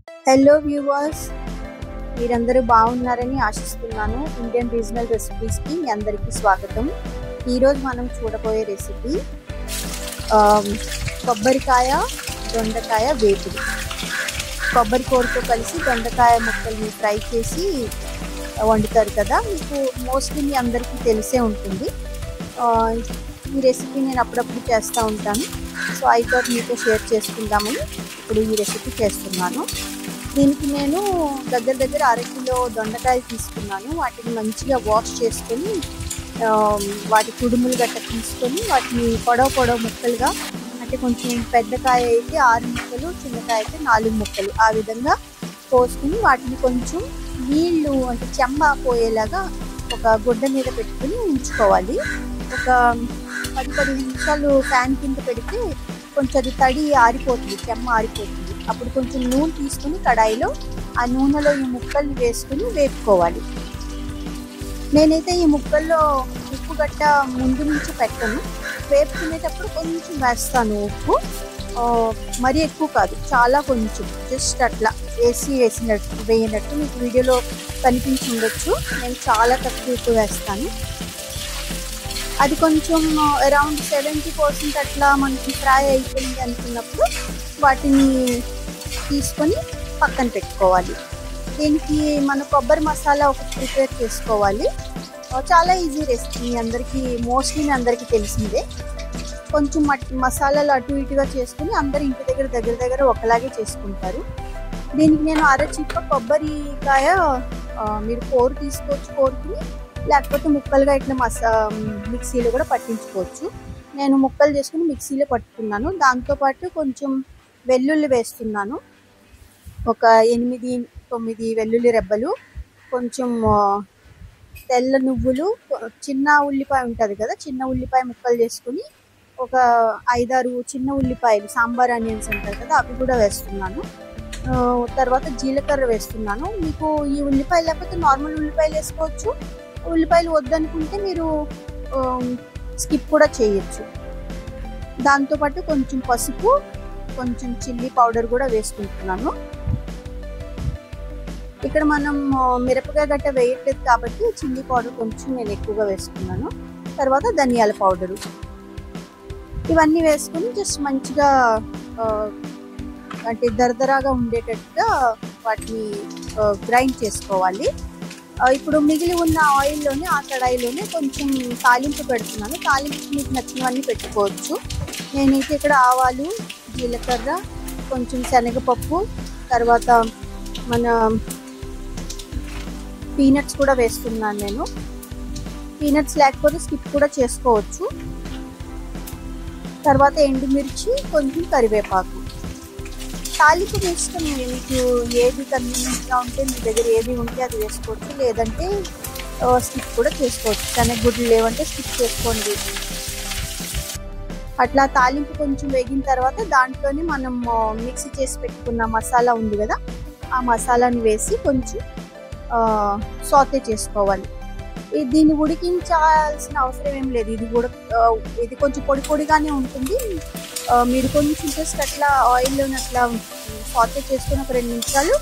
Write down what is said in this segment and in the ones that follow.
Hello viewers, మీరందరూ బాగున్నారని ఆశిస్తున్నాను. ఇండియన్ రీజనల్ రెసిపీస్కి మీ అందరికీ స్వాగతం. ఈరోజు మనం చూడబోయే రెసిపీ కొబ్బరికాయ దొండకాయ వేపుడు. కొబ్బరి కూరతో కలిసి దొండకాయ ముక్కల్ని ఫ్రై చేసి వండుతారు కదా, మీకు మోస్ట్లీ మీ అందరికీ తెలిసే ఉంటుంది. ఈ రెసిపీ నేను అప్పుడప్పుడు చేస్తూ ఉంటాను. సో ఐ థాట్ మీతో షేర్ చేసుకుందామని ఇప్పుడు ఈ రెసిపీ చేస్తున్నాను. దీనికి నేను దగ్గర 1/2 కిలో దొండకాయలు తీసుకున్నాను. వాటిని మంచిగా వాష్ చేసుకొని వాటి కుడుములు గట్ట తీసుకొని వాటిని పొడవు ముక్కలుగా, అంటే కొంచెం పెద్దకాయ అయితే 6 ముక్కలు, చిన్నకాయ అయితే 4 ముక్కలు, ఆ విధంగా కోసుకుని వాటిని కొంచెం నీళ్లు అంటే చెమ్మ పోయేలాగా ఒక గుడ్డ మీద పెట్టుకుని ఉంచుకోవాలి. ఒక 10-15 నిమిషాలు ఫ్యాన్ కింద పెడితే కొంచెం అది తడి ఆరిపోతుంది, చెమ్మ ఆరిపోతుంది. అప్పుడు కొంచెం నూనె తీసుకుని కడాయిలో ఆ నూనెలో ఈ ముక్కల్ని వేసుకుని వేపుకోవాలి. నేనైతే ఈ ముక్కల్లో ఉప్పు గట్ట ముందు నుంచి పెట్టను, వేపుకునేటప్పుడు కొంచెం వేస్తాను ఉప్పు. మరీ ఎక్కువ కాదు, చాలా కొంచెం, జస్ట్ అట్లా వేయనట్టు మీకు వీడియోలో కనిపించి ఉండొచ్చు. నేను చాలా తక్కువ ఉప్పు వేస్తాను. అది కొంచెం అరౌండ్ 70% అట్లా మనకి ఫ్రై అయిపోయింది అనుకున్నప్పుడు వాటిని తీసుకొని పక్కన పెట్టుకోవాలి. దీనికి మన కొబ్బరి మసాలా ఒకటి ప్రిపేర్ చేసుకోవాలి. చాలా ఈజీ రెసిపీ, మోస్ట్లీ మీ అందరికీ తెలిసిందే. కొంచెం మసాలాలు అటు ఇటుగా చేసుకుని అందరు ఇంటి దగ్గర ఒకలాగే చేసుకుంటారు. దీనికి నేను అరచిప్ప కొబ్బరికాయ, మీరు కోరు తీసుకోవచ్చు, కోరుకుని లేకపోతే ముక్కలుగా ఇట్లా మిక్సీలో కూడా పట్టించుకోవచ్చు. నేను ముక్కలు చేసుకుని మిక్సీలో పట్టుకున్నాను. దాంతోపాటు కొంచెం వెల్లుల్లి వేస్తున్నాను, ఒక 8-9 వెల్లుల్లి రెబ్బలు, కొంచెం తెల్ల నువ్వులు, చిన్న ఉల్లిపాయ ఉంటుంది కదా, చిన్న ఉల్లిపాయ ముక్కలు చేసుకుని ఒక 5-6 చిన్న ఉల్లిపాయలు, సాంబార్ ఆనియన్స్ అంటారు కదా, అవి కూడా వేస్తున్నాను. తర్వాత జీలకర్ర వేస్తున్నాను. మీకు ఈ ఉల్లిపాయలు లేకపోతే నార్మల్ ఉల్లిపాయలు వేసుకోవచ్చు. ఉల్లిపాయలు వద్దనుకుంటే మీరు స్కిప్ కూడా చేయొచ్చు. దాంతోపాటు కొంచెం పసుపు, కొంచెం చిల్లీ పౌడర్ కూడా వేసుకుంటున్నాను. ఇక్కడ మనం మిరపకాయ గట్ట వేయట్లేదు కాబట్టి చిల్లీ పౌడర్ కొంచెం నేను ఎక్కువగా వేసుకున్నాను. తర్వాత ధనియాల పౌడరు, ఇవన్నీ వేసుకుని జస్ట్ మంచిగా అంటే దరదరాగా ఉండేటట్టుగా వాటిని గ్రైండ్ చేసుకోవాలి. ఇప్పుడు మిగిలి ఉన్న ఆయిల్లోనే, ఆ కడాయిలోనే కొంచెం తాలింపు పెడుతున్నాను. తాలింపు మీకు నచ్చినవన్నీ పెట్టుకోవచ్చు. నేనైతే ఇక్కడ ఆవాలు, జీలకర్ర, కొంచెం శనగపప్పు, తర్వాత మన పీనట్స్ కూడా వేస్తున్నాను. నేను పీనట్స్ లేకపోతే స్కిప్ కూడా చేసుకోవచ్చు. తర్వాత ఎండుమిర్చి, కొంచెం కరివేపాకు. తాలింపు మీ ఇష్టం, మీకు ఏది కన్వీనియంట్గా ఉంటే మీ దగ్గర ఏది ఉంటే అది వేసుకోవచ్చు, లేదంటే స్కిప్ కూడా చేసుకోవచ్చు. శనగగుడ్లు లేవంటే స్కిప్ చేసుకోండి. అట్లా తాలింపు కొంచెం వేగిన తర్వాత దాంట్లోనే మనం మిక్సీ చేసి పెట్టుకున్న మసాలా ఉంది కదా, ఆ మసాలాని వేసి కొంచెం సాటే చేసుకోవాలి. దీన్ని ఉడికించాల్సిన అవసరం ఏం లేదు. ఇది కొంచెం పొడిగానే ఉంటుంది. మీరు కొంచెం జస్ట్ అట్లా ఆయిల్లోని అట్లా సాటే చేసుకుని ఒక 2 నిమిషాలు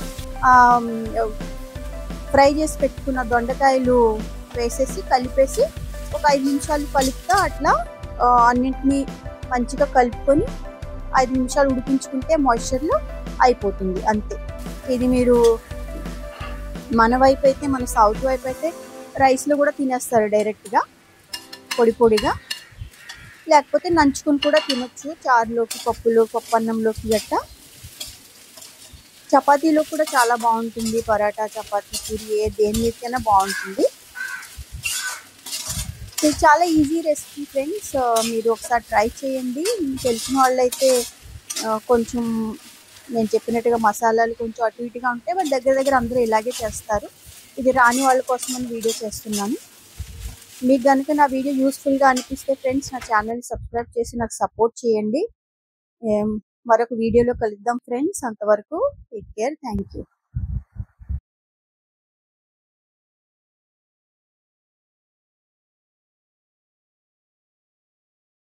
ఫ్రై చేసి పెట్టుకున్న దొండకాయలు వేసేసి కలిపేసి ఒక 5 నిమిషాలు కలుపుతా అట్లా అన్నింటినీ మంచిగా కలుపుకొని 5 నిమిషాలు ఉడికించుకుంటే మాయిశ్చర్లో అయిపోతుంది, అంతే. ఇది మీరు మన వైపు అయితే, మన సౌత్ వైపు అయితే రైస్లో కూడా తినేస్తారు డైరెక్ట్గా పొడిగా, లేకపోతే నంచుకుని కూడా తినొచ్చు చారులోకి, పప్పు అన్నంలోకి గట్ట. చపాతీలో కూడా చాలా బాగుంటుంది, పరాటా, చపాతీ, పూరి, దేని మీదకైనా బాగుంటుంది. ఇది చాలా ఈజీ రెసిపీ ఫ్రెండ్స్, మీరు ఒకసారి ట్రై చేయండి. తెలిసిన వాళ్ళైతే కొంచెం నేను చెప్పినట్టుగా మసాలాలు కొంచెం అటు ఇటుగా ఉంటే బట్ దగ్గర అందరూ ఇలాగే చేస్తారు. ఇది రాని వాళ్ళ కోసమని వీడియో చేస్తున్నాను. మీకు కనుక నా వీడియో యూస్ఫుల్గా అనిపిస్తే ఫ్రెండ్స్, నా ఛానల్ని సబ్స్క్రైబ్ చేసి నాకు సపోర్ట్ చేయండి. మరొక వీడియోలో కలుద్దాం ఫ్రెండ్స్. అంతవరకు టేక్ కేర్, థ్యాంక్ యూ.